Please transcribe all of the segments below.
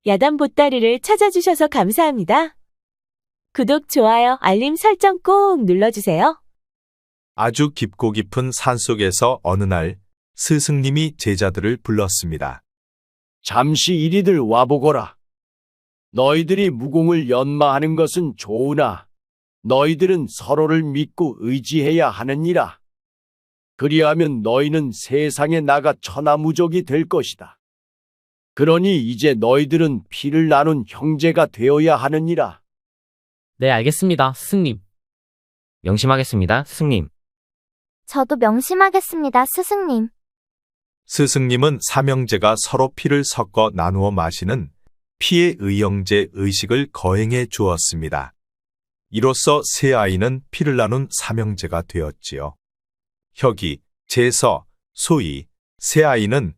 야단 보따리를 찾아주셔서 감사합니다. 구독, 좋아요, 알림 설정 꼭 눌러주세요. 아주 깊고 깊은 산속에서 어느 날 스승님이 제자들을 불렀습니다. 잠시 이리들 와보거라. 너희들이 무공을 연마하는 것은 좋으나 너희들은 서로를 믿고 의지해야 하느니라. 그리하면 너희는 세상에 나가 천하무적이 될 것이다. 그러니 이제 너희들은 피를 나눈 형제가 되어야 하느니라. 네, 알겠습니다, 스승님. 명심하겠습니다, 스승님. 저도 명심하겠습니다, 스승님. 스승님은 삼형제가 서로 피를 섞어 나누어 마시는 피의 의형제 의식을 거행해 주었습니다. 이로써 세 아이는 피를 나눈 삼형제가 되었지요. 혁이, 제서, 소희, 세 아이는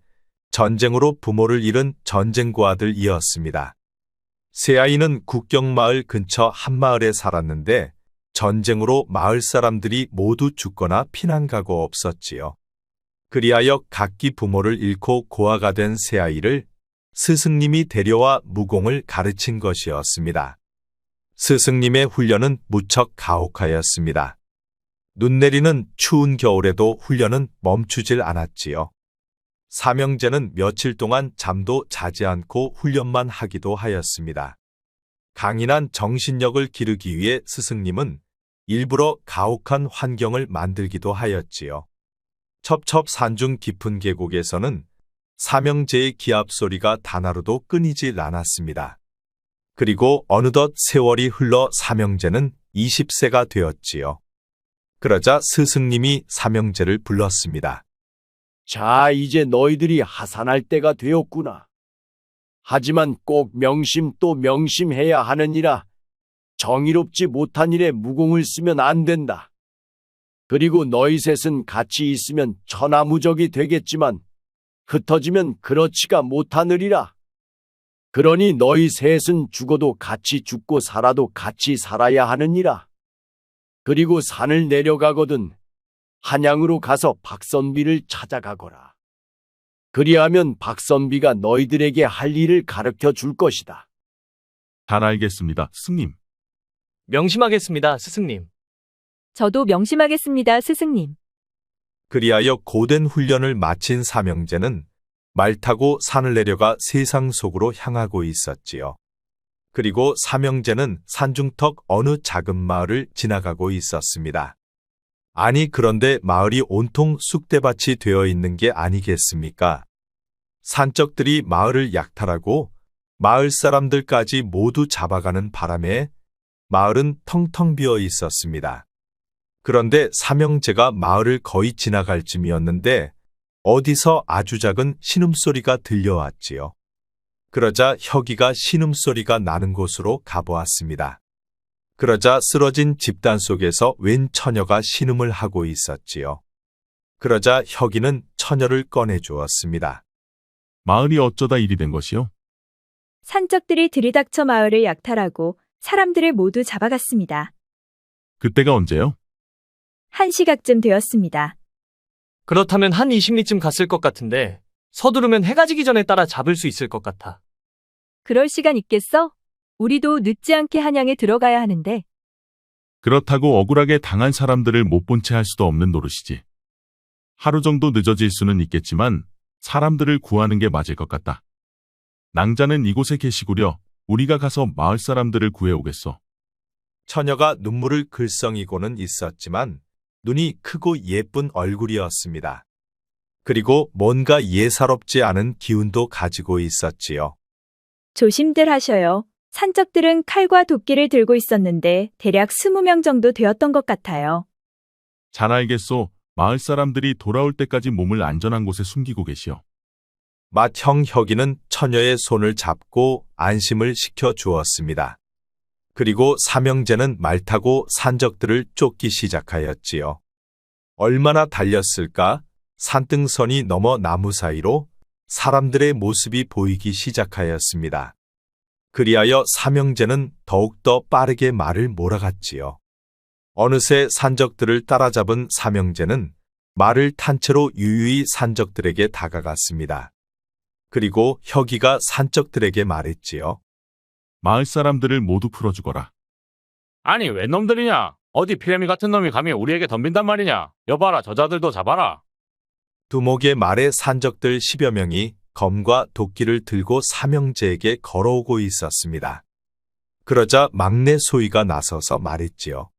전쟁으로 부모를 잃은 전쟁고 아들이었습니다. 세 아이는 국경마을 근처 한 마을에 살았는데 전쟁으로 마을 사람들이 모두 죽거나 피난 가고 없었지요. 그리하여 각기 부모를 잃고 고아가 된 세 아이를 스승님이 데려와 무공을 가르친 것이었습니다. 스승님의 훈련은 무척 가혹하였습니다. 눈 내리는 추운 겨울에도 훈련은 멈추질 않았지요. 삼형제는 며칠 동안 잠도 자지 않고 훈련만 하기도 하였습니다. 강인한 정신력을 기르기 위해 스승님은 일부러 가혹한 환경을 만들기도 하였지요. 첩첩 산중 깊은 계곡에서는 삼형제의 기합 소리가 단 하루도 끊이질 않았습니다. 그리고 어느덧 세월이 흘러 삼형제는 20세가 되었지요. 그러자 스승님이 삼형제를 불렀습니다. 자, 이제 너희들이 하산할 때가 되었구나. 하지만 꼭 명심 또 명심해야 하느니라. 정의롭지 못한 일에 무공을 쓰면 안 된다. 그리고 너희 셋은 같이 있으면 천하무적이 되겠지만 흩어지면 그렇지가 못하느리라. 그러니 너희 셋은 죽어도 같이 죽고 살아도 같이 살아야 하느니라. 그리고 산을 내려가거든 한양으로 가서 박선비를 찾아가거라. 그리하면 박선비가 너희들에게 할 일을 가르쳐 줄 것이다. 잘 알겠습니다, 스승님. 명심하겠습니다, 스승님. 저도 명심하겠습니다, 스승님. 그리하여 고된 훈련을 마친 삼형제는 말 타고 산을 내려가 세상 속으로 향하고 있었지요. 그리고 삼형제는 산중턱 어느 작은 마을을 지나가고 있었습니다. 아니, 그런데 마을이 온통 쑥대밭이 되어 있는 게 아니겠습니까? 산적들이 마을을 약탈하고 마을 사람들까지 모두 잡아가는 바람에 마을은 텅텅 비어 있었습니다. 그런데 삼형제가 마을을 거의 지나갈 쯤이었는데 어디서 아주 작은 신음소리가 들려왔지요. 그러자 혁이가 신음소리가 나는 곳으로 가보았습니다. 그러자 쓰러진 집단 속에서 웬 처녀가 신음을 하고 있었지요. 그러자 혁이는 처녀를 꺼내 주었습니다. 마을이 어쩌다 일이 된 것이요? 산적들이 들이닥쳐 마을을 약탈하고 사람들을 모두 잡아갔습니다. 그때가 언제요? 1시각쯤 되었습니다. 그렇다면 한 20리쯤 갔을 것 같은데 서두르면 해가 지기 전에 따라 잡을 수 있을 것 같아. 그럴 시간 있겠어? 우리도 늦지 않게 한양에 들어가야 하는데. 그렇다고 억울하게 당한 사람들을 못 본 채 할 수도 없는 노릇이지. 하루 정도 늦어질 수는 있겠지만 사람들을 구하는 게 맞을 것 같다. 낭자는 이곳에 계시구려. 우리가 가서 마을 사람들을 구해오겠소. 처녀가 눈물을 글썽이고는 있었지만 눈이 크고 예쁜 얼굴이었습니다. 그리고 뭔가 예사롭지 않은 기운도 가지고 있었지요. 조심들 하셔요. 산적들은 칼과 도끼를 들고 있었는데 대략 20명 정도 되었던 것 같아요. 잘 알겠소. 마을 사람들이 돌아올 때까지 몸을 안전한 곳에 숨기고 계시오. 맏형 혁이는 처녀의 손을 잡고 안심을 시켜 주었습니다. 그리고 삼형제는 말 타고 산적들을 쫓기 시작하였지요. 얼마나 달렸을까? 산등선이 넘어 나무 사이로 사람들의 모습이 보이기 시작하였습니다. 그리하여 삼형제는 더욱더 빠르게 말을 몰아갔지요. 어느새 산적들을 따라잡은 삼형제는 말을 탄 채로 유유히 산적들에게 다가갔습니다. 그리고 혁이가 산적들에게 말했지요. 마을 사람들을 모두 풀어주거라. 아니, 웬 놈들이냐? 어디 피레미 같은 놈이 감히 우리에게 덤빈단 말이냐? 여봐라, 저자들도 잡아라. 두목의 말에 산적들 10여 명이 검과 도끼를 들고 삼형제에게 걸어오고 있었습니다. 그러자 막내 소희가 나서서 말했지요.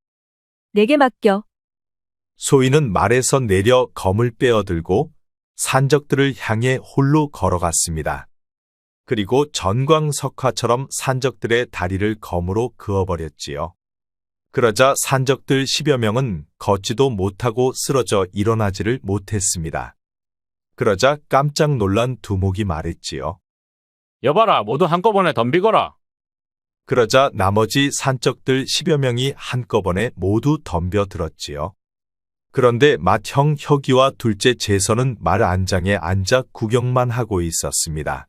내게 맡겨. 소희는 말에서 내려 검을 빼어들고 산적들을 향해 홀로 걸어갔습니다. 그리고 전광석화처럼 산적들의 다리를 검으로 그어버렸지요. 그러자 산적들 10여 명은 걷지도 못하고 쓰러져 일어나지를 못했습니다. 그러자 깜짝 놀란 두목이 말했지요. 여봐라, 모두 한꺼번에 덤비거라. 그러자 나머지 산적들 10여 명이 한꺼번에 모두 덤벼들었지요. 그런데 맏형 혁이와 둘째 재선은 말 안장에 앉아 구경만 하고 있었습니다.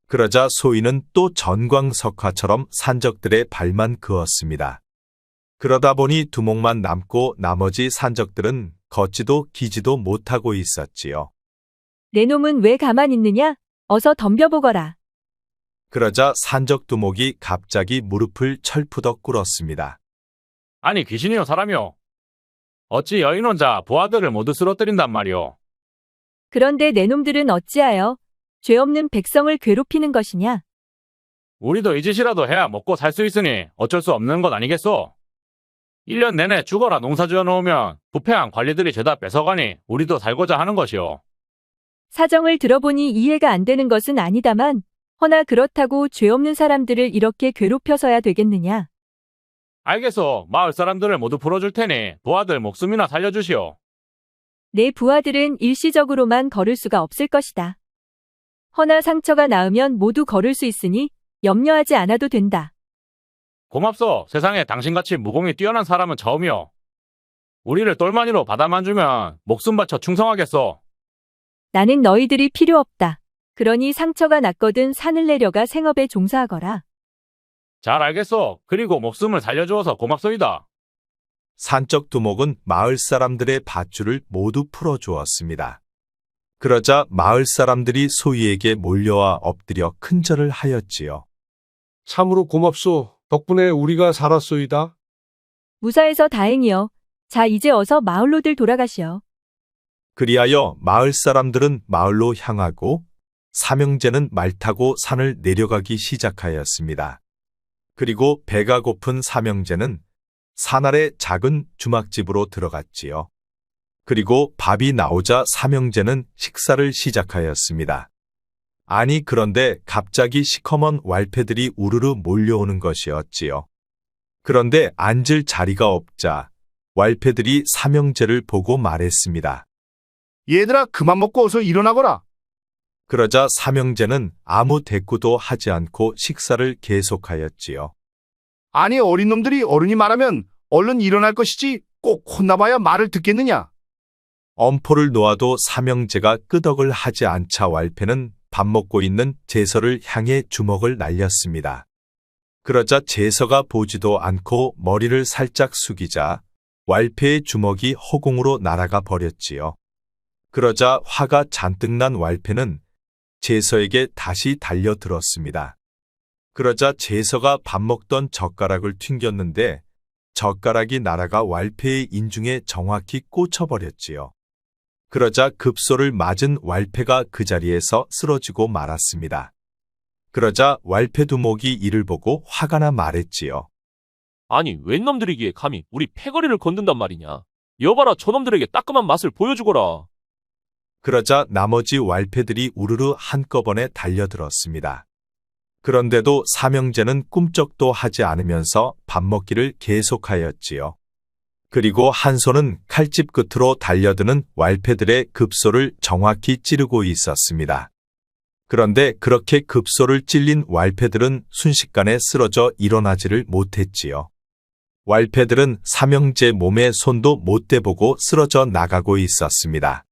그러자 소희는 또 전광석화처럼 산적들의 발만 그었습니다. 그러다 보니 두목만 남고 나머지 산적들은 걷지도 기지도 못하고 있었지요. 내 놈은 왜 가만 있느냐? 어서 덤벼보거라. 그러자 산적 두목이 갑자기 무릎을 철푸덕 꿇었습니다. 아니, 귀신이요, 사람이요. 어찌 여인 혼자 부하들을 모두 쓰러뜨린단 말이오. 그런데 내 놈들은 어찌하여 죄 없는 백성을 괴롭히는 것이냐? 우리도 이 짓이라도 해야 먹고 살 수 있으니 어쩔 수 없는 것 아니겠소? 1년 내내 죽어라 농사 지어놓으면 부패한 관리들이 죄다 뺏어가니 우리도 살고자 하는 것이오. 사정을 들어보니 이해가 안 되는 것은 아니다만, 허나 그렇다고 죄 없는 사람들을 이렇게 괴롭혀서야 되겠느냐? 알겠소. 마을 사람들을 모두 풀어줄 테니 부하들 목숨이나 살려주시오. 내 부하들은 일시적으로만 걸을 수가 없을 것이다. 허나 상처가 나으면 모두 걸을 수 있으니 염려하지 않아도 된다. 고맙소. 세상에 당신같이 무공이 뛰어난 사람은 처음이오. 우리를 똘마니로 받아만 주면 목숨 바쳐 충성하겠소. 나는 너희들이 필요 없다. 그러니 상처가 났거든 산을 내려가 생업에 종사하거라. 잘 알겠소. 그리고 목숨을 살려주어서 고맙소이다. 산적 두목은 마을 사람들의 밧줄을 모두 풀어주었습니다. 그러자 마을 사람들이 소희에게 몰려와 엎드려 큰절을 하였지요. 참으로 고맙소. 덕분에 우리가 살았소이다. 무사해서 다행이여. 자, 이제 어서 마을로들 돌아가시오. 그리하여 마을 사람들은 마을로 향하고 삼형제는 말 타고 산을 내려가기 시작하였습니다. 그리고 배가 고픈 삼형제는 산 아래 작은 주막집으로 들어갔지요. 그리고 밥이 나오자 삼형제는 식사를 시작하였습니다. 아니, 그런데 갑자기 시커먼 왈패들이 우르르 몰려오는 것이었지요. 그런데 앉을 자리가 없자 왈패들이 삼형제를 보고 말했습니다. 얘들아, 그만 먹고 어서 일어나거라. 그러자 삼형제는 아무 대꾸도 하지 않고 식사를 계속하였지요. 아니, 어린 놈들이 어른이 말하면 얼른 일어날 것이지 꼭 혼나봐야 말을 듣겠느냐. 엄포를 놓아도 삼형제가 끄덕을 하지 않자 왈패는 밥 먹고 있는 제서를 향해 주먹을 날렸습니다. 그러자 제서가 보지도 않고 머리를 살짝 숙이자 왈패의 주먹이 허공으로 날아가 버렸지요. 그러자 화가 잔뜩 난 왈패는 제서에게 다시 달려들었습니다. 그러자 제서가 밥 먹던 젓가락을 튕겼는데 젓가락이 날아가 왈패의 인중에 정확히 꽂혀버렸지요. 그러자 급소를 맞은 왈패가 그 자리에서 쓰러지고 말았습니다. 그러자 왈패 두목이 이를 보고 화가 나 말했지요. 아니, 웬 놈들이기에 감히 우리 패거리를 건든단 말이냐. 여봐라, 저놈들에게 따끔한 맛을 보여주거라. 그러자 나머지 왈패들이 우르르 한꺼번에 달려들었습니다. 그런데도 삼형제는 꿈쩍도 하지 않으면서 밥 먹기를 계속하였지요. 그리고 한 손은 칼집 끝으로 달려드는 왈패들의 급소를 정확히 찌르고 있었습니다. 그런데 그렇게 급소를 찔린 왈패들은 순식간에 쓰러져 일어나지를 못했지요. 왈패들은 삼형제 몸에 손도 못 대보고 쓰러져 나가고 있었습니다.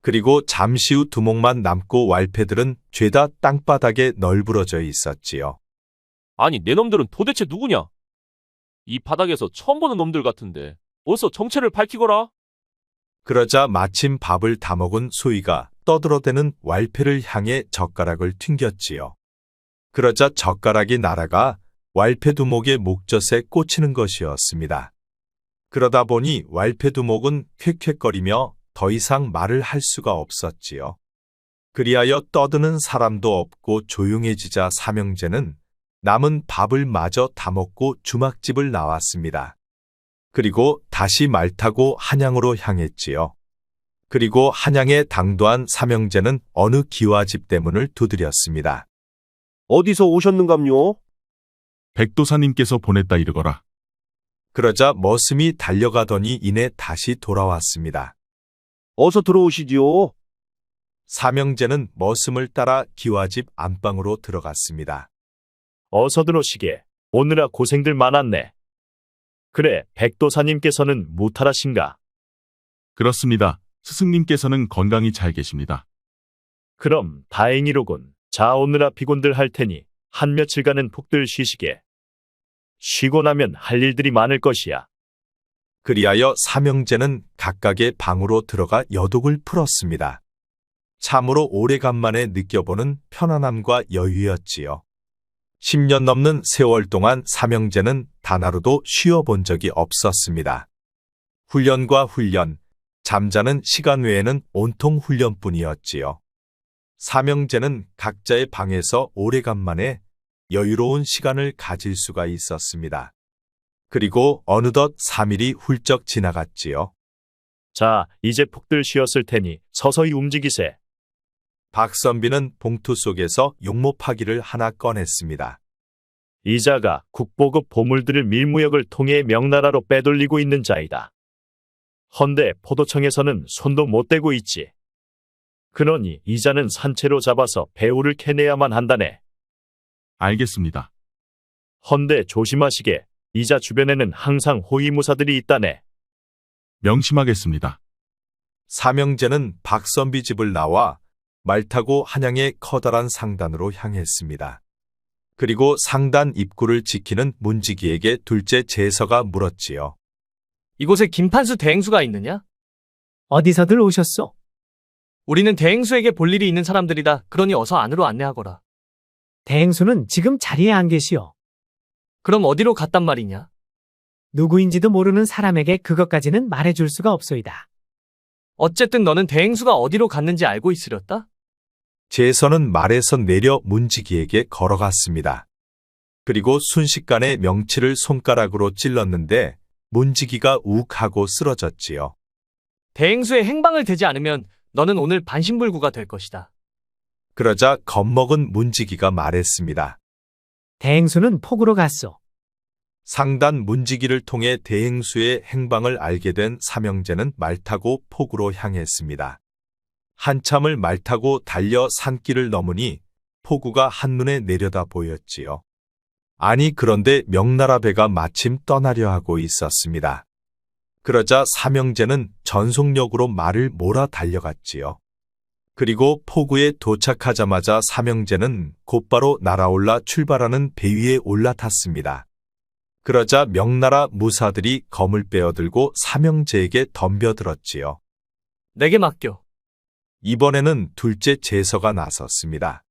그리고 잠시 후 두목만 남고 왈패들은 죄다 땅바닥에 널브러져 있었지요. 아니, 내 놈들은 도대체 누구냐? 이 바닥에서 처음 보는 놈들 같은데 어서 정체를 밝히거라. 그러자 마침 밥을 다 먹은 소희가 떠들어대는 왈패를 향해 젓가락을 튕겼지요. 그러자 젓가락이 날아가 왈패 두목의 목젖에 꽂히는 것이었습니다. 그러다 보니 왈패 두목은 퀭퀭거리며 더 이상 말을 할 수가 없었지요. 그리하여 떠드는 사람도 없고 조용해지자 삼형제는 남은 밥을 마저 다 먹고 주막집을 나왔습니다. 그리고 다시 말 타고 한양으로 향했지요. 그리고 한양에 당도한 삼형제는 어느 기와집 대문을 두드렸습니다. 어디서 오셨는감요? 백도사님께서 보냈다 이르거라. 그러자 머슴이 달려가더니 이내 다시 돌아왔습니다. 어서 들어오시지요. 삼형제는 머슴을 따라 기와집 안방으로 들어갔습니다. 어서 들어오시게. 오느라 고생들 많았네. 그래, 백도사님께서는 무탈하신가? 그렇습니다. 스승님께서는 건강히 잘 계십니다. 그럼 다행이로군. 자, 오느라 피곤들 할 테니 한 며칠간은 푹들 쉬시게. 쉬고 나면 할 일들이 많을 것이야. 그리하여 삼형제는 각각의 방으로 들어가 여독을 풀었습니다. 참으로 오래간만에 느껴보는 편안함과 여유였지요. 10년 넘는 세월 동안 삼형제는 단 하루도 쉬어본 적이 없었습니다. 훈련과 훈련, 잠자는 시간 외에는 온통 훈련뿐이었지요. 삼형제는 각자의 방에서 오래간만에 여유로운 시간을 가질 수가 있었습니다. 그리고 어느덧 3일이 훌쩍 지나갔지요. 자, 이제 푹들 쉬었을 테니 서서히 움직이세. 박선비는 봉투 속에서 용모파기를 하나 꺼냈습니다. 이자가 국보급 보물들을 밀무역을 통해 명나라로 빼돌리고 있는 자이다. 헌데 포도청에서는 손도 못 대고 있지. 그러니 이자는 산채로 잡아서 배우를 캐내야만 한다네. 알겠습니다. 헌데 조심하시게. 이자 주변에는 항상 호위무사들이 있다네. 명심하겠습니다. 삼형제는 박선비 집을 나와 말 타고 한양의 커다란 상단으로 향했습니다. 그리고 상단 입구를 지키는 문지기에게 둘째 제서가 물었지요. 이곳에 김판수 대행수가 있느냐? 어디서들 오셨소? 우리는 대행수에게 볼 일이 있는 사람들이다. 그러니 어서 안으로 안내하거라. 대행수는 지금 자리에 안 계시오. 그럼 어디로 갔단 말이냐? 누구인지도 모르는 사람에게 그것까지는 말해줄 수가 없소이다. 어쨌든 너는 대행수가 어디로 갔는지 알고 있으렸다? 제서는 말에서 내려 문지기에게 걸어갔습니다. 그리고 순식간에 명치를 손가락으로 찔렀는데 문지기가 욱하고 쓰러졌지요. 대행수의 행방을 대지 않으면 너는 오늘 반신불구가 될 것이다. 그러자 겁먹은 문지기가 말했습니다. 대행수는 폭으로 갔소. 상단 문지기를 통해 대행수의 행방을 알게 된 삼형제는 말 타고 폭으로 향했습니다. 한참을 말 타고 달려 산길을 넘으니 폭우가 한눈에 내려다 보였지요. 아니 그런데 명나라 배가 마침 떠나려 하고 있었습니다. 그러자 삼형제는 전속력으로 말을 몰아 달려갔지요. 그리고 포구에 도착하자마자 삼형제는 곧바로 날아올라 출발하는 배 위에 올라탔습니다. 그러자 명나라 무사들이 검을 빼어들고 삼형제에게 덤벼들었지요. 내게 맡겨. 이번에는 둘째 제서가 나섰습니다.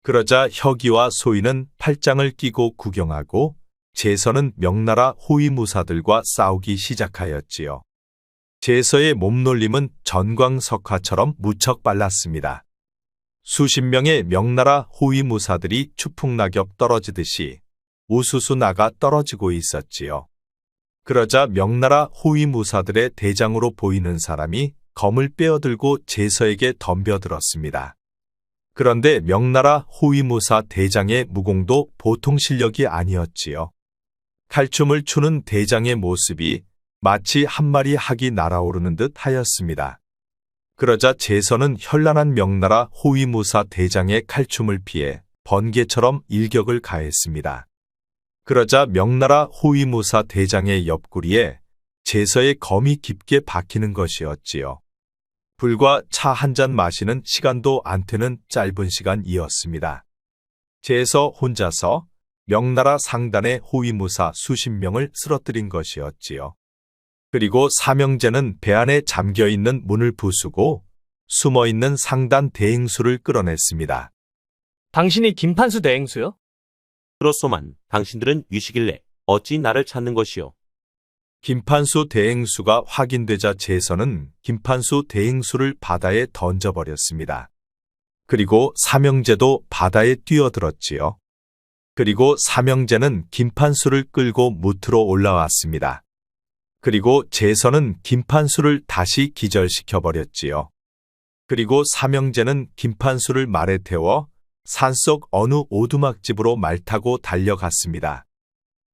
그러자 혁이와 소인은 팔짱을 끼고 구경하고 제서는 명나라 호위무사들과 싸우기 시작하였지요. 제서의 몸놀림은 전광석화처럼 무척 빨랐습니다. 수십 명의 명나라 호위무사들이 추풍낙엽 떨어지듯이 우수수 나가 떨어지고 있었지요. 그러자 명나라 호위무사들의 대장으로 보이는 사람이 검을 빼어들고 제서에게 덤벼들었습니다. 그런데 명나라 호위무사 대장의 무공도 보통 실력이 아니었지요. 칼춤을 추는 대장의 모습이 마치 한 마리 학이 날아오르는 듯 하였습니다. 그러자 제서는 현란한 명나라 호위무사 대장의 칼춤을 피해 번개처럼 일격을 가했습니다. 그러자 명나라 호위무사 대장의 옆구리에 제서의 검이 깊게 박히는 것이었지요. 불과 차 한 잔 마시는 시간도 안 되는 짧은 시간이었습니다. 제서 혼자서 명나라 상단의 호위무사 수십 명을 쓰러뜨린 것이었지요. 그리고 삼형제는 배 안에 잠겨있는 문을 부수고 숨어있는 상단 대행수를 끌어냈습니다. 당신이 김판수 대행수요? 그렇소만 당신들은 유시길래 어찌 나를 찾는 것이오? 김판수 대행수가 확인되자 제선은 김판수 대행수를 바다에 던져버렸습니다. 그리고 삼형제도 바다에 뛰어들었지요. 그리고 삼형제는 김판수를 끌고 무트로 올라왔습니다. 그리고 제선은 김판수를 다시 기절시켜버렸지요. 그리고 삼형제는 김판수를 말에 태워 산속 어느 오두막집으로 말 타고 달려갔습니다.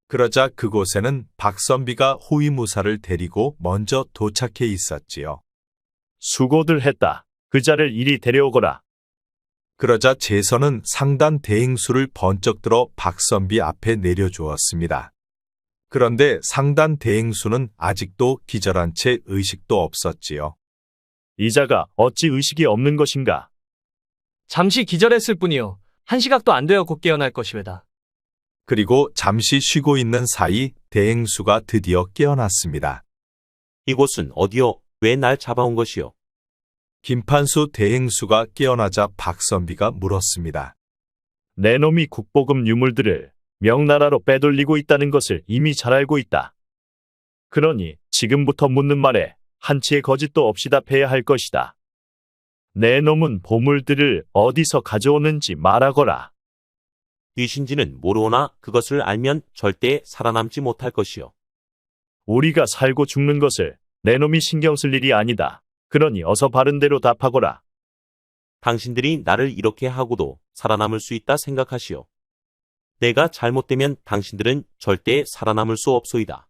그러자 그곳에는 박선비가 호위무사를 데리고 먼저 도착해 있었지요. 수고들 했다. 그자를 이리 데려오거라. 그러자 제선은 상단 대행수를 번쩍 들어 박선비 앞에 내려주었습니다. 그런데 상단 대행수는 아직도 기절한 채 의식도 없었지요. 이자가 어찌 의식이 없는 것인가? 잠시 기절했을 뿐이요. 한 시각도 안 되어 곧 깨어날 것이외다. 그리고 잠시 쉬고 있는 사이 대행수가 드디어 깨어났습니다. 이곳은 어디요? 왜 날 잡아온 것이요? 김판수 대행수가 깨어나자 박선비가 물었습니다. 내 놈이 국보급 유물들을 명나라로 빼돌리고 있다는 것을 이미 잘 알고 있다. 그러니 지금부터 묻는 말에 한치의 거짓도 없이 답해야 할 것이다. 내 놈은 보물들을 어디서 가져오는지 말하거라. 귀신지는 모르오나 그것을 알면 절대 살아남지 못할 것이요. 우리가 살고 죽는 것을 내 놈이 신경 쓸 일이 아니다. 그러니 어서 바른 대로 답하거라. 당신들이 나를 이렇게 하고도 살아남을 수 있다 생각하시오. 내가 잘못되면 당신들은 절대 살아남을 수 없소이다.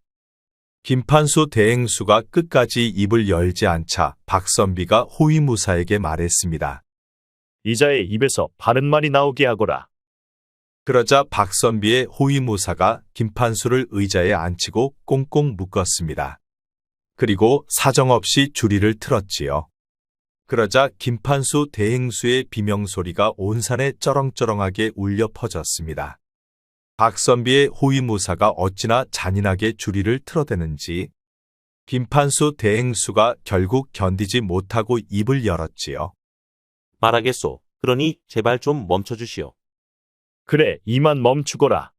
김판수 대행수가 끝까지 입을 열지 않자 박선비가 호위무사에게 말했습니다. 이자의 입에서 바른 말이 나오게 하거라. 그러자 박선비의 호위무사가 김판수를 의자에 앉히고 꽁꽁 묶었습니다. 그리고 사정없이 주리를 틀었지요. 그러자 김판수 대행수의 비명소리가 온 산에 쩌렁쩌렁하게 울려 퍼졌습니다. 박선비의 호위무사가 어찌나 잔인하게 주리를 틀어대는지 김판수 대행수가 결국 견디지 못하고 입을 열었지요. 말하겠소. 그러니 제발 좀 멈춰주시오. 그래, 이만 멈추거라.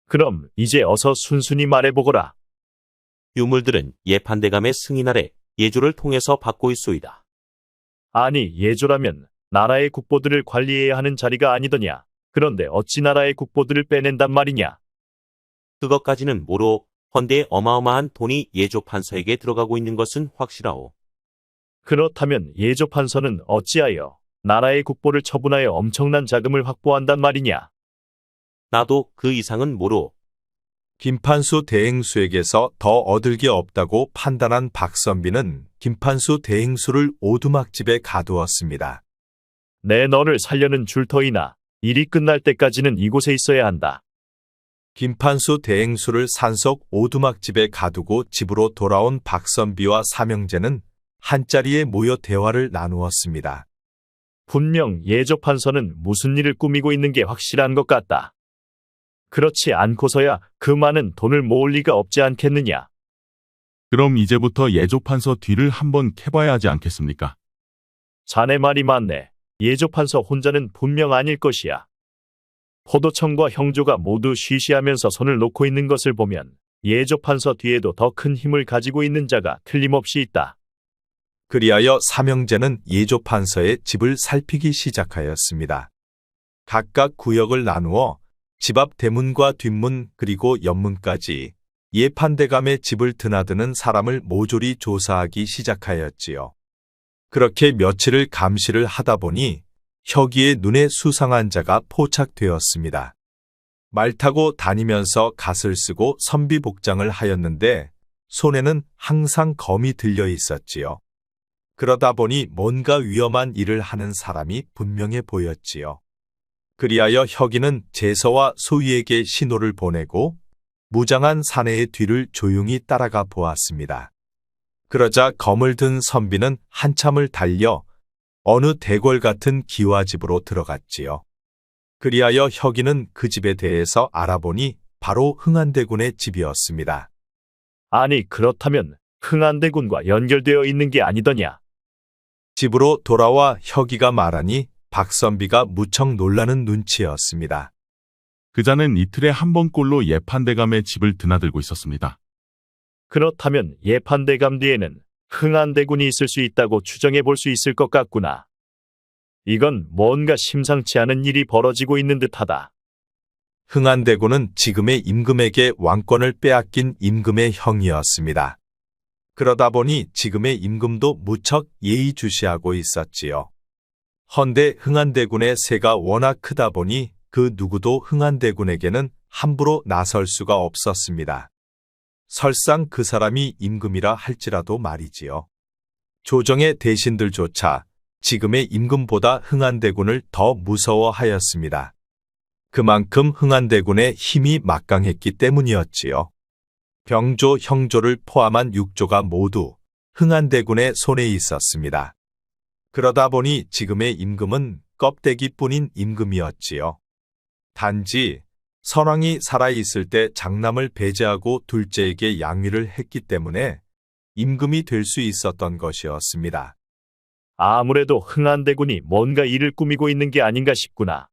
그럼 이제 어서 순순히 말해보거라. 유물들은 예판대감의 승인 아래 예조를 통해서 받고 있소이다. 아니, 예조라면 나라의 국보들을 관리해야 하는 자리가 아니더냐. 그런데 어찌 나라의 국보들을 빼낸단 말이냐. 그것까지는 모르오. 헌데 어마어마한 돈이 예조 판서에게 들어가고 있는 것은 확실하오. 그렇다면 예조 판서는 어찌하여 나라의 국보를 처분하여 엄청난 자금을 확보한단 말이냐. 나도 그 이상은 모르오. 김판수 대행수에게서 더 얻을 게 없다고 판단한 박선비는 김판수 대행수를 오두막집에 가두었습니다. 내 너를 살려는 줄터이나 일이 끝날 때까지는 이곳에 있어야 한다. 김판수 대행수를 산속 오두막집에 가두고 집으로 돌아온 박선비와 삼형제는 한자리에 모여 대화를 나누었습니다. 분명 예조 판서는 무슨 일을 꾸미고 있는 게 확실한 것 같다. 그렇지 않고서야 그 많은 돈을 모을 리가 없지 않겠느냐. 그럼 이제부터 예조판서 뒤를 한번 캐봐야 하지 않겠습니까? 자네 말이 맞네. 예조 판서 혼자는 분명 아닐 것이야. 포도청과 형조가 모두 쉬쉬하면서 손을 놓고 있는 것을 보면 예조 판서 뒤에도 더 큰 힘을 가지고 있는 자가 틀림없이 있다. 그리하여 삼형제는 예조 판서의 집을 살피기 시작하였습니다. 각각 구역을 나누어 집 앞 대문과 뒷문 그리고 옆문까지 예판대감의 집을 드나드는 사람을 모조리 조사하기 시작하였지요. 그렇게 며칠을 감시를 하다 보니 혁이의 눈에 수상한 자가 포착되었습니다. 말 타고 다니면서 갓을 쓰고 선비복장을 하였는데 손에는 항상 검이 들려 있었지요. 그러다 보니 뭔가 위험한 일을 하는 사람이 분명해 보였지요. 그리하여 혁이는 제서와 소위에게 신호를 보내고 무장한 사내의 뒤를 조용히 따라가 보았습니다. 그러자 검을 든 선비는 한참을 달려 어느 대궐 같은 기와집으로 들어갔지요. 그리하여 혁이는 그 집에 대해서 알아보니 바로 흥안대군의 집이었습니다. 아니, 그렇다면 흥안대군과 연결되어 있는 게 아니더냐. 집으로 돌아와 혁이가 말하니 박선비가 무척 놀라는 눈치였습니다. 그자는 이틀에 한 번꼴로 예판대감의 집을 드나들고 있었습니다. 그렇다면 예판대감 뒤에는 흥안대군이 있을 수 있다고 추정해 볼 수 있을 것 같구나. 이건 뭔가 심상치 않은 일이 벌어지고 있는 듯하다. 흥안대군은 지금의 임금에게 왕권을 빼앗긴 임금의 형이었습니다. 그러다 보니 지금의 임금도 무척 예의주시하고 있었지요. 헌데 흥안대군의 세가 워낙 크다 보니 그 누구도 흥안대군에게는 함부로 나설 수가 없었습니다. 설상 그 사람이 임금이라 할지라도 말이지요. 조정의 대신들조차 지금의 임금보다 흥안대군을 더 무서워하였습니다. 그만큼 흥안대군의 힘이 막강했기 때문이었지요. 병조, 형조를 포함한 6조가 모두 흥안대군의 손에 있었습니다. 그러다 보니 지금의 임금은 껍데기뿐인 임금이었지요. 단지 선왕이 살아있을 때 장남을 배제하고 둘째에게 양위를 했기 때문에 임금이 될 수 있었던 것이었습니다. 아무래도 흥안대군이 뭔가 일을 꾸미고 있는 게 아닌가 싶구나.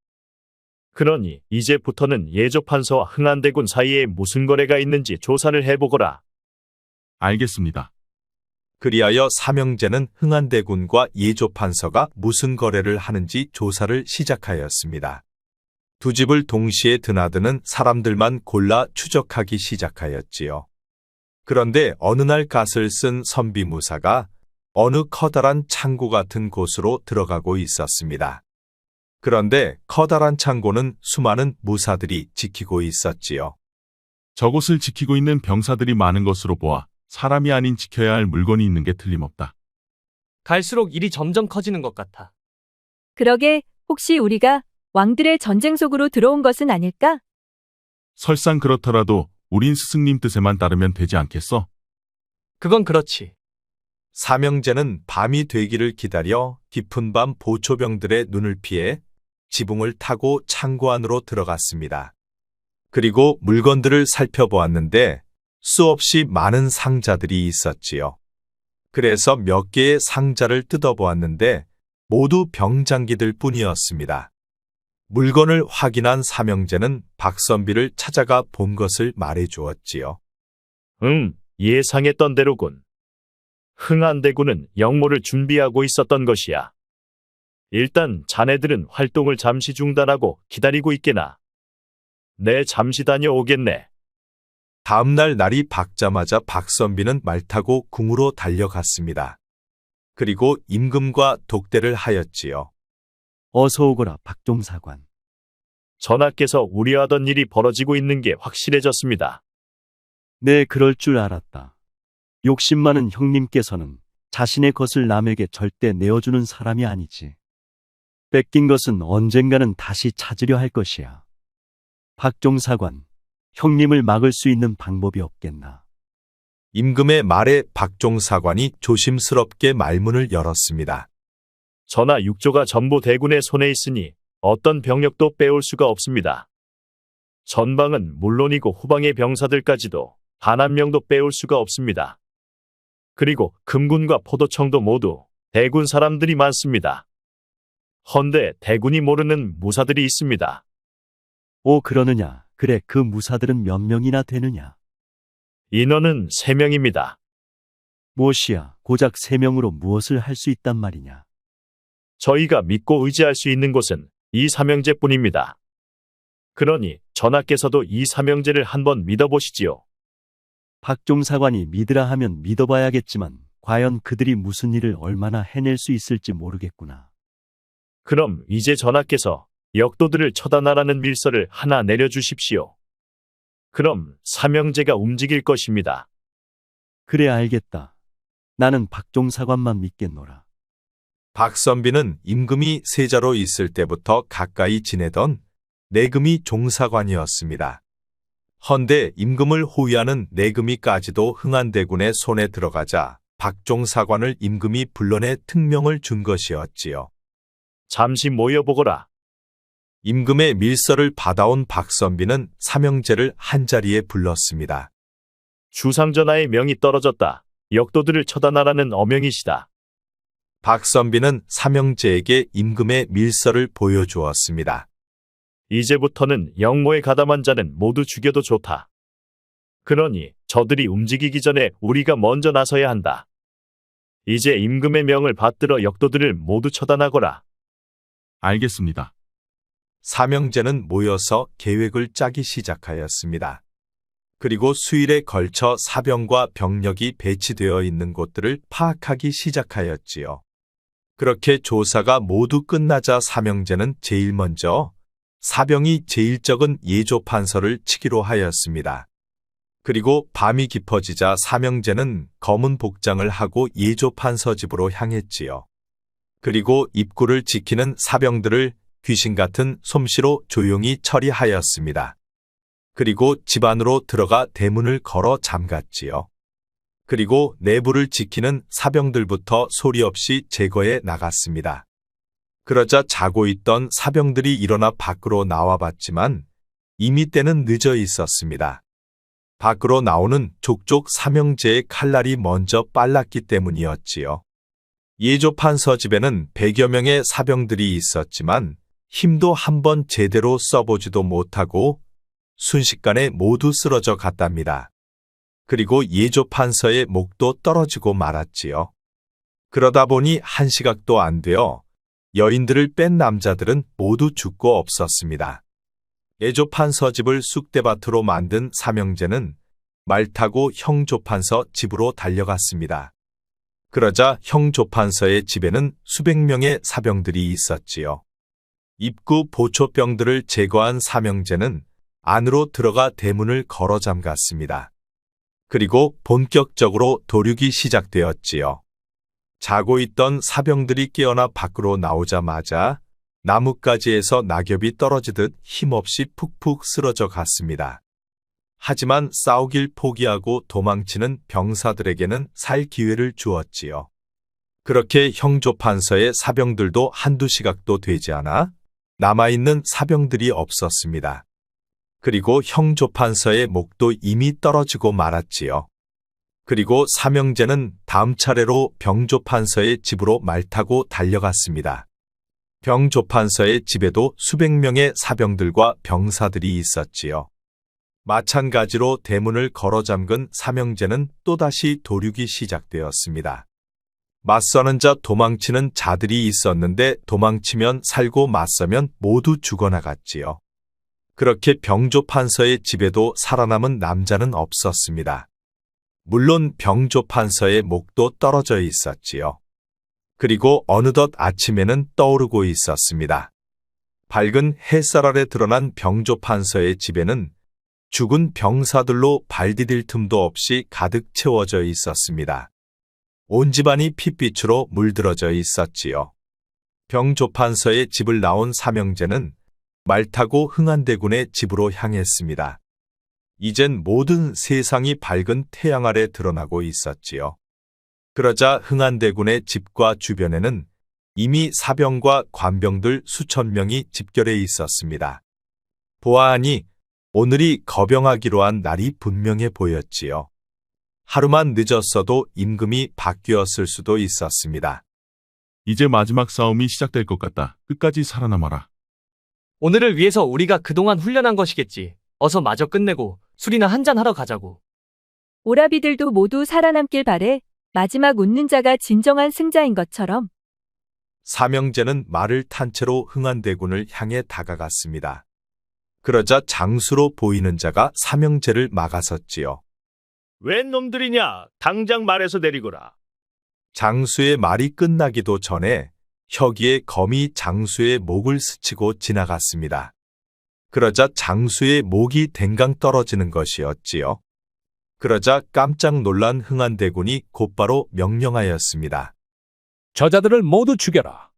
그러니 이제부터는 예조판서와 흥안대군 사이에 무슨 거래가 있는지 조사를 해보거라. 알겠습니다. 그리하여 삼형제는 흥안대군과 예조판서가 무슨 거래를 하는지 조사를 시작하였습니다. 두 집을 동시에 드나드는 사람들만 골라 추적하기 시작하였지요. 그런데 어느 날 갓을 쓴 선비무사가 어느 커다란 창고 같은 곳으로 들어가고 있었습니다. 그런데 커다란 창고는 수많은 무사들이 지키고 있었지요. 저곳을 지키고 있는 병사들이 많은 것으로 보아 사람이 아닌 지켜야 할 물건이 있는 게 틀림없다. 갈수록 일이 점점 커지는 것 같아. 그러게 혹시 우리가 왕들의 전쟁 속으로 들어온 것은 아닐까? 설상 그렇더라도 우린 스승님 뜻에만 따르면 되지 않겠어? 그건 그렇지. 삼형제는 밤이 되기를 기다려 깊은 밤 보초병들의 눈을 피해 지붕을 타고 창고 안으로 들어갔습니다. 그리고 물건들을 살펴보았는데 수없이 많은 상자들이 있었지요. 그래서 몇 개의 상자를 뜯어보았는데 모두 병장기들 뿐이었습니다. 물건을 확인한 삼형제는 박선비를 찾아가 본 것을 말해 주었지요. 예상했던 대로군. 흥안대군은 역모를 준비하고 있었던 것이야. 일단 자네들은 활동을 잠시 중단하고 기다리고 있게나. 네, 잠시 다녀오겠네. 다음 날 날이 밝자마자 박선비는 말 타고 궁으로 달려갔습니다. 그리고 임금과 독대를 하였지요. 어서 오거라, 박종사관. 전하께서 우려하던 일이 벌어지고 있는 게 확실해졌습니다. 네, 그럴 줄 알았다. 욕심 많은 형님께서는 자신의 것을 남에게 절대 내어주는 사람이 아니지. 뺏긴 것은 언젠가는 다시 찾으려 할 것이야. 박종사관, 형님을 막을 수 있는 방법이 없겠나. 임금의 말에 박종사관이 조심스럽게 말문을 열었습니다. 전하 6조가 전부 대군의 손에 있으니 어떤 병력도 빼올 수가 없습니다. 전방은 물론이고 후방의 병사들까지도 단 한 명도 빼올 수가 없습니다. 그리고 금군과 포도청도 모두 대군 사람들이 많습니다. 헌데 대군이 모르는 무사들이 있습니다. 오, 그러느냐. 그래, 그 무사들은 몇 명이나 되느냐. 인원은 3명입니다. 무엇이야, 고작 3명으로 무엇을 할 수 있단 말이냐. 저희가 믿고 의지할 수 있는 곳은 이 삼형제뿐입니다. 그러니 전하께서도 이 삼형제를 한번 믿어보시지요. 박종사관이 믿으라 하면 믿어봐야겠지만 과연 그들이 무슨 일을 얼마나 해낼 수 있을지 모르겠구나. 그럼 이제 전하께서 역도들을 처단하라는 밀서를 하나 내려주십시오. 그럼 삼형제가 움직일 것입니다. 그래, 알겠다. 나는 박종사관만 믿겠노라. 박선비는 임금이 세자로 있을 때부터 가까이 지내던 내금이 종사관이었습니다. 헌데 임금을 호위하는 내금이까지도 흥안대군의 손에 들어가자 박종사관을 임금이 불러내 특명을 준 것이었지요. 잠시 모여보거라. 임금의 밀서를 받아온 박선비는 삼형제를 한자리에 불렀습니다. 주상전하의 명이 떨어졌다. 역도들을 처단하라는 어명이시다. 박선비는 삼형제에게 임금의 밀서를 보여주었습니다. 이제부터는 영모에 가담한 자는 모두 죽여도 좋다. 그러니 저들이 움직이기 전에 우리가 먼저 나서야 한다. 이제 임금의 명을 받들어 역도들을 모두 처단하거라. 알겠습니다. 삼형제는 모여서 계획을 짜기 시작하였습니다. 그리고 수일에 걸쳐 사병과 병력이 배치되어 있는 곳들을 파악하기 시작하였지요. 그렇게 조사가 모두 끝나자 삼형제는 제일 먼저 사병이 제일 적은 예조판서를 치기로 하였습니다. 그리고 밤이 깊어지자 삼형제는 검은 복장을 하고 예조판서 집으로 향했지요. 그리고 입구를 지키는 사병들을 귀신 같은 솜씨로 조용히 처리하였습니다. 그리고 집 안으로 들어가 대문을 걸어 잠갔지요. 그리고 내부를 지키는 사병들부터 소리 없이 제거해 나갔습니다. 그러자 자고 있던 사병들이 일어나 밖으로 나와봤지만 이미 때는 늦어 있었습니다. 밖으로 나오는 족족 삼형제의 칼날이 먼저 빨랐기 때문이었지요. 예조판서 집에는 100여 명의 사병들이 있었지만 힘도 한번 제대로 써보지도 못하고 순식간에 모두 쓰러져 갔답니다. 그리고 예조판서의 목도 떨어지고 말았지요. 그러다 보니 한 시각도 안 되어 여인들을 뺀 남자들은 모두 죽고 없었습니다. 예조판서 집을 쑥대밭으로 만든 삼형제는 말 타고 형조판서 집으로 달려갔습니다. 그러자 형조판서의 집에는 수백 명의 사병들이 있었지요. 입구 보초병들을 제거한 삼형제는 안으로 들어가 대문을 걸어 잠갔습니다. 그리고 본격적으로 도륙이 시작되었지요. 자고 있던 사병들이 깨어나 밖으로 나오자마자 나뭇가지에서 낙엽이 떨어지듯 힘없이 푹푹 쓰러져 갔습니다. 하지만 싸우길 포기하고 도망치는 병사들에게는 살 기회를 주었지요. 그렇게 형조판서의 사병들도 한두 시각도 되지 않아 남아있는 사병들이 없었습니다. 그리고 형조판서의 목도 이미 떨어지고 말았지요. 그리고 삼형제는 다음 차례로 병조판서의 집으로 말 타고 달려갔습니다. 병조판서의 집에도 수백 명의 사병들과 병사들이 있었지요. 마찬가지로 대문을 걸어 잠근 삼형제는 또다시 도륙이 시작되었습니다. 맞서는 자 도망치는 자들이 있었는데 도망치면 살고 맞서면 모두 죽어나갔지요. 그렇게 병조판서의 집에도 살아남은 남자는 없었습니다. 물론 병조판서의 목도 떨어져 있었지요. 그리고 어느덧 아침에는 떠오르고 있었습니다. 밝은 햇살 아래 드러난 병조판서의 집에는 죽은 병사들로 발 디딜 틈도 없이 가득 채워져 있었습니다. 온 집안이 핏빛으로 물들어져 있었지요. 병조판서의 집을 나온 삼형제는 말 타고 흥안대군의 집으로 향했습니다. 이젠 모든 세상이 밝은 태양 아래 드러나고 있었지요. 그러자 흥안대군의 집과 주변에는 이미 사병과 관병들 수천 명이 집결해 있었습니다. 보아하니 오늘이 거병하기로 한 날이 분명해 보였지요. 하루만 늦었어도 임금이 바뀌었을 수도 있었습니다. 이제 마지막 싸움이 시작될 것 같다. 끝까지 살아남아라. 오늘을 위해서 우리가 그동안 훈련한 것이겠지. 어서 마저 끝내고 술이나 한잔 하러 가자고. 오라비들도 모두 살아남길 바래. 마지막 웃는 자가 진정한 승자인 것처럼. 삼형제는 말을 탄 채로 흥안대군을 향해 다가갔습니다. 그러자 장수로 보이는 자가 삼형제를 막아섰지요. 웬 놈들이냐? 당장 말해서 내리거라. 장수의 말이 끝나기도 전에 혁이의 검이 장수의 목을 스치고 지나갔습니다. 그러자 장수의 목이 댕강 떨어지는 것이었지요. 그러자 깜짝 놀란 흥안대군이 곧바로 명령하였습니다. 저자들을 모두 죽여라.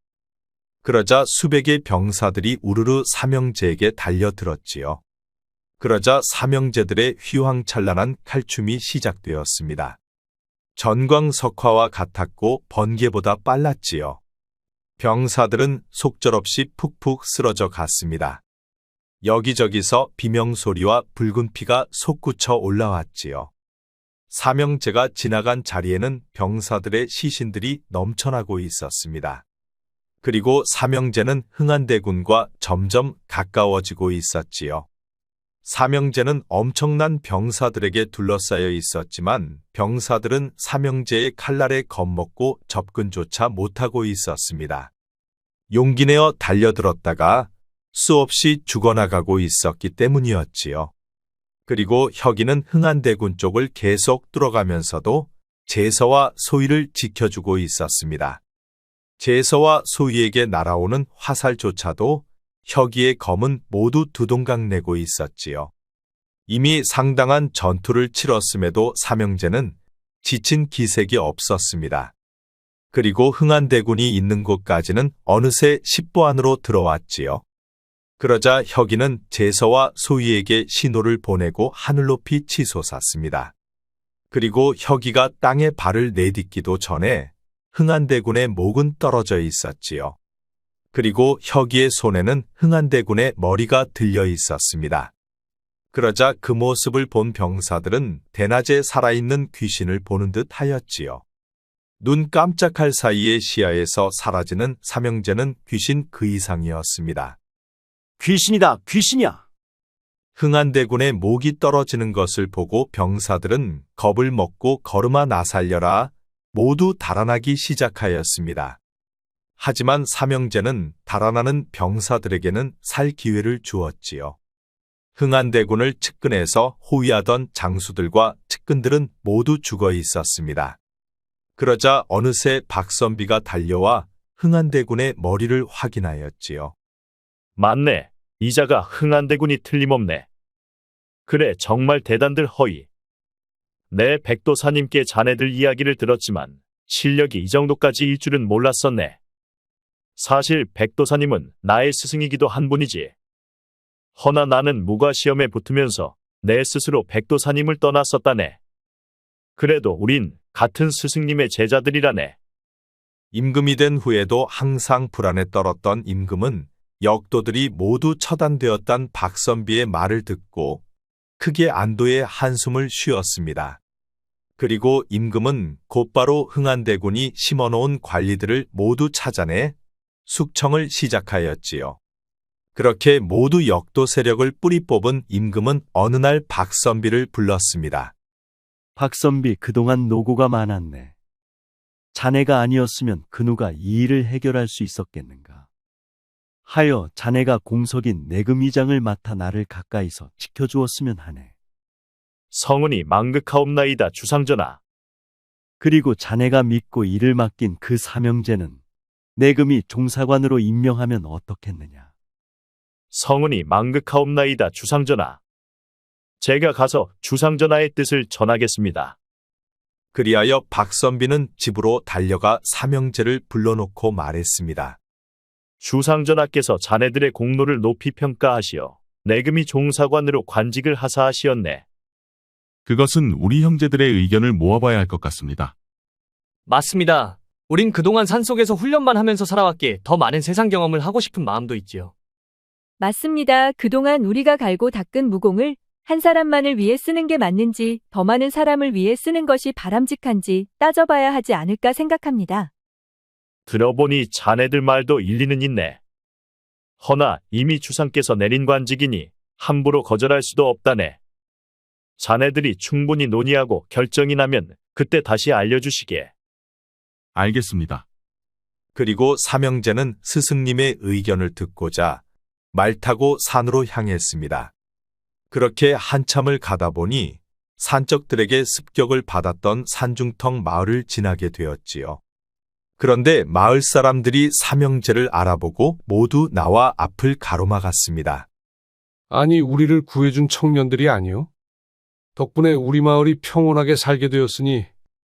그러자 수백의 병사들이 우르르 삼형제에게 달려들었지요. 그러자 삼형제들의 휘황찬란한 칼춤이 시작되었습니다. 전광석화와 같았고 번개보다 빨랐지요. 병사들은 속절없이 푹푹 쓰러져 갔습니다. 여기저기서 비명소리와 붉은 피가 솟구쳐 올라왔지요. 삼형제가 지나간 자리에는 병사들의 시신들이 넘쳐나고 있었습니다. 그리고 삼형제는 흥한대군과 점점 가까워지고 있었지요. 삼형제는 엄청난 병사들에게 둘러싸여 있었지만 병사들은 삼형제의 칼날에 겁먹고 접근조차 못하고 있었습니다. 용기 내어 달려들었다가 수없이 죽어나가고 있었기 때문이었지요. 그리고 혁이는 흥한대군 쪽을 계속 뚫어가면서도 제서와 소희를 지켜주고 있었습니다. 제서와 소희에게 날아오는 화살조차도 혁이의 검은 모두 두동강 내고 있었지요. 이미 상당한 전투를 치렀음에도 삼형제는 지친 기색이 없었습니다. 그리고 흥한대군이 있는 곳까지는 어느새 10보 안으로 들어왔지요. 그러자 혁이는 제서와 소희에게 신호를 보내고 하늘 높이 치솟았습니다. 그리고 혁이가 땅에 발을 내딛기도 전에 흥한대군의 목은 떨어져 있었지요. 그리고 혁이의 손에는 흥한대군의 머리가 들려 있었습니다. 그러자 그 모습을 본 병사들은 대낮에 살아있는 귀신을 보는 듯 하였지요. 눈 깜짝할 사이에 시야에서 사라지는 삼형제는 귀신 그 이상이었습니다. 귀신이다, 귀신이야. 흥한대군의 목이 떨어지는 것을 보고 병사들은 겁을 먹고 걸음아 나살려라 모두 달아나기 시작하였습니다. 하지만 삼형제는 달아나는 병사들에게는 살 기회를 주었지요. 흥한대군을 측근해서 호위하던 장수들과 측근들은 모두 죽어 있었습니다. 그러자 어느새 박선비가 달려와 흥한대군의 머리를 확인하였지요. 맞네. 이자가 흥한대군이 틀림없네. 그래, 정말 대단들 허이. 내 백도사님께 자네들 이야기를 들었지만 실력이 이 정도까지일 줄은 몰랐었네. 사실 백도사님은 나의 스승이기도 한 분이지. 허나 나는 무과시험에 붙으면서 내 스스로 백도사님을 떠났었다네. 그래도 우린 같은 스승님의 제자들이라네. 임금이 된 후에도 항상 불안에 떨었던 임금은 역도들이 모두 처단되었단 박선비의 말을 듣고 크게 안도의 한숨을 쉬었습니다. 그리고 임금은 곧바로 흥한대군이 심어놓은 관리들을 모두 찾아내 숙청을 시작하였지요. 그렇게 모두 역도 세력을 뿌리 뽑은 임금은 어느 날 박선비를 불렀습니다. 박선비, 그동안 노고가 많았네. 자네가 아니었으면 그 누가 이 일을 해결할 수 있었겠는가. 하여 자네가 공석인 내금위장을 맡아 나를 가까이서 지켜주었으면 하네. 성은이 망극하옵나이다, 주상전하. 그리고 자네가 믿고 일을 맡긴 그 삼형제는 내금이 종사관으로 임명하면 어떻겠느냐. 성은이 망극하옵나이다, 주상전하. 제가 가서 주상전하의 뜻을 전하겠습니다. 그리하여 박선비는 집으로 달려가 삼형제를 불러놓고 말했습니다. 주상전하께서 자네들의 공로를 높이 평가하시어 내금이 종사관으로 관직을 하사하시었네. 그것은 우리 형제들의 의견을 모아봐야 할 것 같습니다. 맞습니다. 우린 그동안 산속에서 훈련만 하면서 살아왔기에 더 많은 세상 경험을 하고 싶은 마음도 있지요. 맞습니다. 그동안 우리가 갈고 닦은 무공을 한 사람만을 위해 쓰는 게 맞는지 더 많은 사람을 위해 쓰는 것이 바람직한지 따져봐야 하지 않을까 생각합니다. 들어보니 자네들 말도 일리는 있네. 허나 이미 주상께서 내린 관직이니 함부로 거절할 수도 없다네. 자네들이 충분히 논의하고 결정이 나면 그때 다시 알려주시게. 알겠습니다. 그리고 삼형제는 스승님의 의견을 듣고자 말 타고 산으로 향했습니다. 그렇게 한참을 가다 보니 산적들에게 습격을 받았던 산중턱 마을을 지나게 되었지요. 그런데 마을 사람들이 삼형제를 알아보고 모두 나와 앞을 가로막았습니다. 아니, 우리를 구해준 청년들이 아니요? 덕분에 우리 마을이 평온하게 살게 되었으니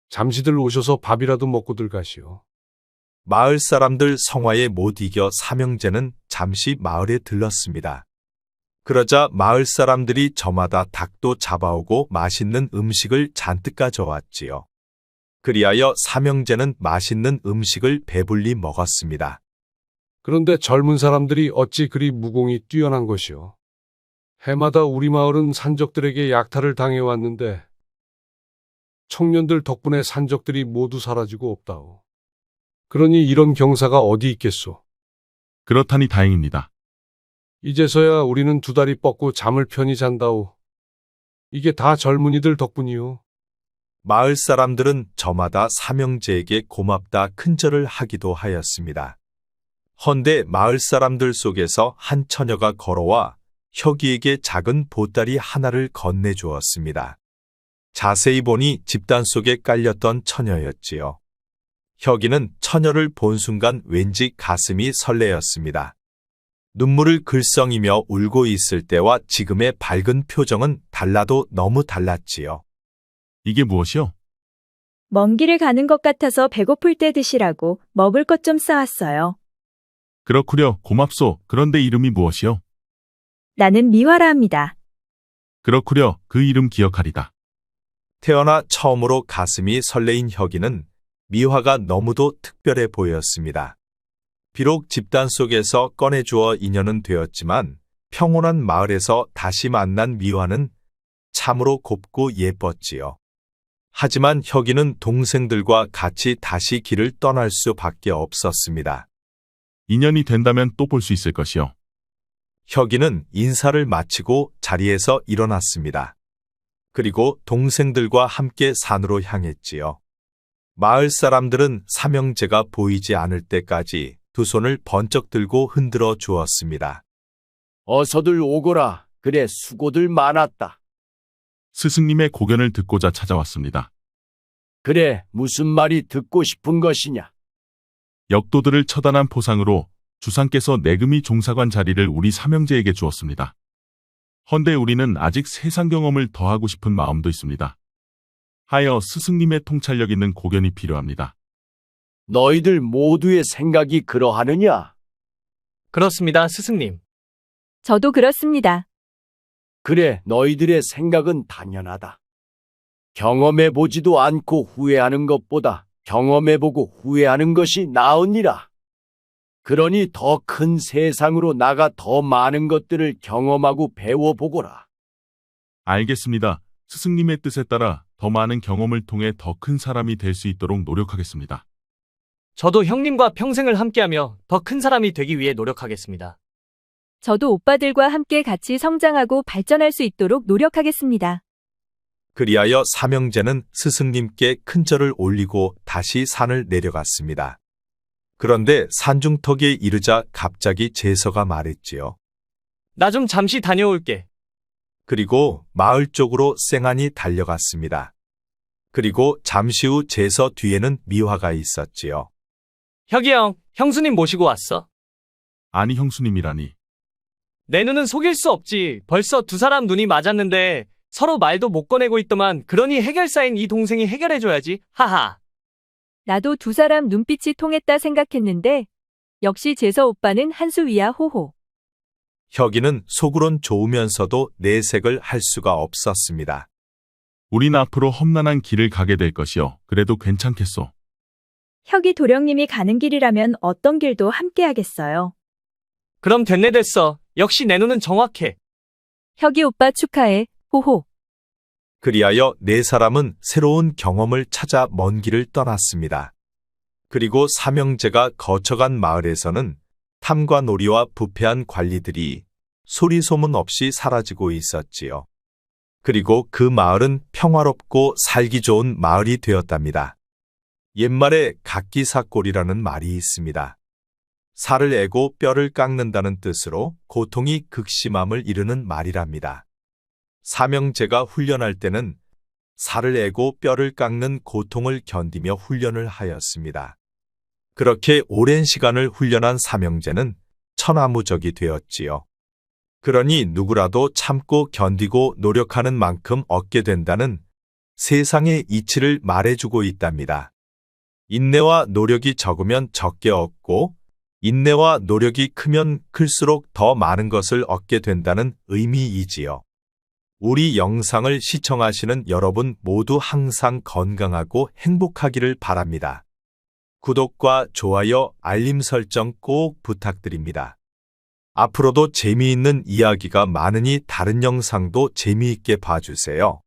잠시들 오셔서 밥이라도 먹고들 가시오. 마을 사람들 성화에 못 이겨 삼형제는 잠시 마을에 들렀습니다. 그러자 마을 사람들이 저마다 닭도 잡아오고 맛있는 음식을 잔뜩 가져왔지요. 그리하여 삼형제는 맛있는 음식을 배불리 먹었습니다. 그런데 젊은 사람들이 어찌 그리 무공이 뛰어난 것이오. 해마다 우리 마을은 산적들에게 약탈을 당해왔는데 청년들 덕분에 산적들이 모두 사라지고 없다오. 그러니 이런 경사가 어디 있겠소. 그렇다니 다행입니다. 이제서야 우리는 두 다리 뻗고 잠을 편히 잔다오. 이게 다 젊은이들 덕분이오. 마을 사람들은 저마다 삼형제에게 고맙다 큰절을 하기도 하였습니다. 헌데 마을 사람들 속에서 한 처녀가 걸어와 혁이에게 작은 보따리 하나를 건네주었습니다. 자세히 보니 집단 속에 깔렸던 처녀였지요. 혁이는 처녀를 본 순간 왠지 가슴이 설레었습니다. 눈물을 글썽이며 울고 있을 때와 지금의 밝은 표정은 달라도 너무 달랐지요. 이게 무엇이요? 먼 길을 가는 것 같아서 배고플 때 드시라고 먹을 것 좀 싸왔어요. 그렇구려. 고맙소. 그런데 이름이 무엇이요? 나는 미화라 합니다. 그렇구려. 그 이름 기억하리다. 태어나 처음으로 가슴이 설레인 혁이는 미화가 너무도 특별해 보였습니다. 비록 집단 속에서 꺼내주어 인연은 되었지만 평온한 마을에서 다시 만난 미화는 참으로 곱고 예뻤지요. 하지만 혁이는 동생들과 같이 다시 길을 떠날 수밖에 없었습니다. 인연이 된다면 또 볼 수 있을 것이요. 혁이는 인사를 마치고 자리에서 일어났습니다. 그리고 동생들과 함께 산으로 향했지요. 마을 사람들은 삼형제가 보이지 않을 때까지 두 손을 번쩍 들고 흔들어 주었습니다. 어서들 오거라. 그래, 수고들 많았다. 스승님의 고견을 듣고자 찾아왔습니다. 그래, 무슨 말이 듣고 싶은 것이냐? 역도들을 처단한 포상으로 주상께서 내금이 종사관 자리를 우리 삼형제에게 주었습니다. 헌데 우리는 아직 세상 경험을 더하고 싶은 마음도 있습니다. 하여 스승님의 통찰력 있는 고견이 필요합니다. 너희들 모두의 생각이 그러하느냐? 그렇습니다, 스승님. 저도 그렇습니다. 그래, 너희들의 생각은 당연하다. 경험해보지도 않고 후회하는 것보다 경험해보고 후회하는 것이 나으니라. 그러니 더 큰 세상으로 나가 더 많은 것들을 경험하고 배워보거라. 알겠습니다. 스승님의 뜻에 따라 더 많은 경험을 통해 더 큰 사람이 될 수 있도록 노력하겠습니다. 저도 형님과 평생을 함께하며 더 큰 사람이 되기 위해 노력하겠습니다. 저도 오빠들과 함께 같이 성장하고 발전할 수 있도록 노력하겠습니다. 그리하여 삼형제는 스승님께 큰절을 올리고 다시 산을 내려갔습니다. 그런데 산중턱에 이르자 갑자기 제서가 말했지요. 나 좀 잠시 다녀올게. 그리고 마을 쪽으로 쌩안이 달려갔습니다. 그리고 잠시 후 제서 뒤에는 미화가 있었지요. 혁이 형, 형수님 모시고 왔어. 아니 형수님이라니. 내 눈은 속일 수 없지. 벌써 두 사람 눈이 맞았는데 서로 말도 못 꺼내고 있더만. 그러니 해결사인 이 동생이 해결해줘야지. 하하. 나도 두 사람 눈빛이 통했다 생각했는데 역시 제서 오빠는 한수위야 호호. 혁이는 속으론 좋으면서도 내색을 할 수가 없었습니다. 우린 앞으로 험난한 길을 가게 될 것이요. 그래도 괜찮겠소. 혁이 도령님이 가는 길이라면 어떤 길도 함께 하겠어요. 그럼 됐네 됐어. 역시 내 눈은 정확해. 혁이 오빠 축하해. 호호. 그리하여 네 사람은 새로운 경험을 찾아 먼 길을 떠났습니다. 그리고 삼형제가 거쳐간 마을에서는 탐과 놀이와 부패한 관리들이 소리 소문 없이 사라지고 있었지요. 그리고 그 마을은 평화롭고 살기 좋은 마을이 되었답니다. 옛말에 각기사골이라는 말이 있습니다. 살을 애고 뼈를 깎는다는 뜻으로 고통이 극심함을 이르는 말이랍니다. 삼형제가 훈련할 때는 살을 애고 뼈를 깎는 고통을 견디며 훈련을 하였습니다. 그렇게 오랜 시간을 훈련한 삼형제는 천하무적이 되었지요. 그러니 누구라도 참고 견디고 노력하는 만큼 얻게 된다는 세상의 이치를 말해주고 있답니다. 인내와 노력이 적으면 적게 얻고 인내와 노력이 크면 클수록 더 많은 것을 얻게 된다는 의미이지요. 우리 영상을 시청하시는 여러분 모두 항상 건강하고 행복하기를 바랍니다. 구독과 좋아요, 알림 설정 꼭 부탁드립니다. 앞으로도 재미있는 이야기가 많으니 다른 영상도 재미있게 봐주세요.